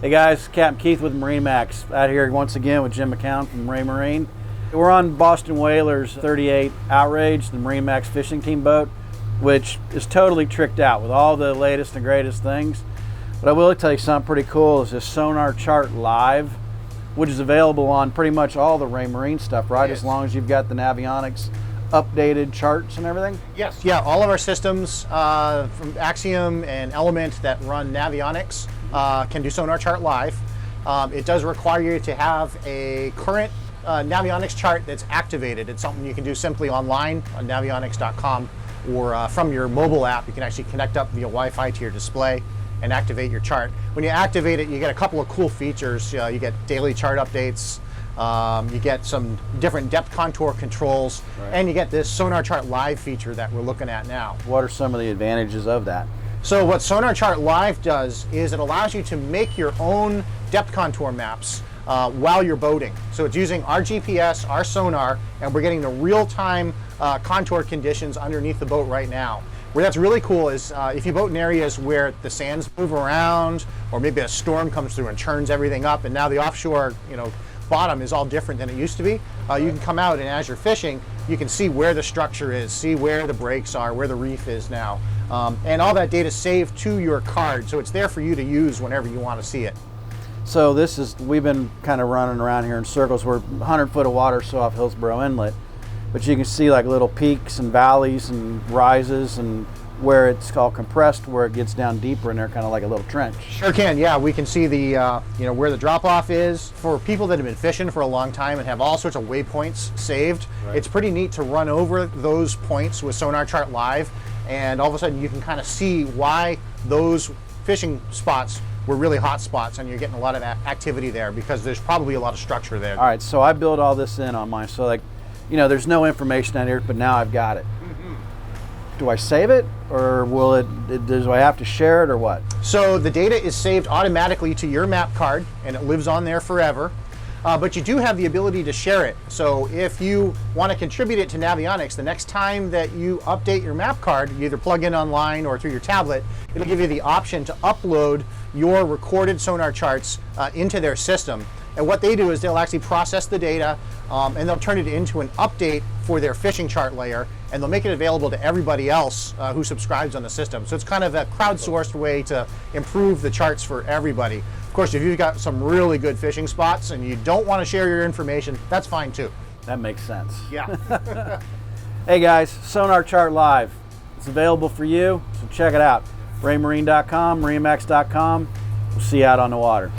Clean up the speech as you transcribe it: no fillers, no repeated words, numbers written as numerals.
Hey guys, Captain Keith with MarineMax out here once again with Jim McGowan from Raymarine. We're on Boston Whalers 38 Outrage, the MarineMax fishing team boat, which is totally tricked out with all the latest and greatest things. But I will tell you something pretty cool is this SonarChartLive, which is available on pretty much all the Raymarine stuff, right? As long as you've got the Navionics updated charts and everything? Yes, yeah, all of our systems from Axiom and Element that run Navionics can do SonarChartLive. It does require you to have a current Navionics chart that's activated. It's something you can do simply online on navionics.com or from your mobile app. You can actually connect up via Wi-Fi to your display and activate your chart. When you activate it, you get a couple of cool features. You get daily chart updates, you get some different depth contour controls, and you get this SonarChartLive feature that we're looking at now. What are some of the advantages of that? So what SonarChartLive does is it allows you to make your own depth contour maps while you're boating. So it's using our GPS, our sonar, and we're getting the real-time contour conditions underneath the boat right now. Where that's really cool is if you boat in areas where the sands move around, or maybe a storm comes through and churns everything up, and now the offshore, bottom is all different than it used to be. You can come out and as you're fishing, you can see where the structure is, see where the breaks are, where the reef is now. And all that data is saved to your card, so it's there for you to use whenever you want to see it. So we've been kind of running around here in circles. We're 100 foot of water so off Hillsborough Inlet, but you can see like little peaks and valleys and rises and where it's all compressed, where it gets down deeper in there, kind of like a little trench. Sure can, yeah. We can see the, where the drop-off is. For people that have been fishing for a long time and have all sorts of waypoints saved, it's pretty neat to run over those points with SonarChartLive, and all of a sudden you can kind of see why those fishing spots were really hot spots, and you're getting a lot of activity there because there's probably a lot of structure there. All right, so I build all this in on mine. So there's no information on here, but now I've got it. Do I save it, or do I have to share it, or what? So the data is saved automatically to your map card, and it lives on there forever. But you do have the ability to share it. So if you want to contribute it to Navionics, the next time that you update your map card, you either plug in online or through your tablet, it'll give you the option to upload your recorded sonar charts into their system. And what they do is they'll actually process the data and they'll turn it into an update for their fishing chart layer, and they'll make it available to everybody else who subscribes on the system. So it's kind of a crowdsourced way to improve the charts for everybody. Of course, if you've got some really good fishing spots and you don't want to share your information, that's fine too. That makes sense. Yeah. Hey guys, SonarChartLive. It's available for you, so check it out. Raymarine.com, MarineMax.com. We'll see you out on the water.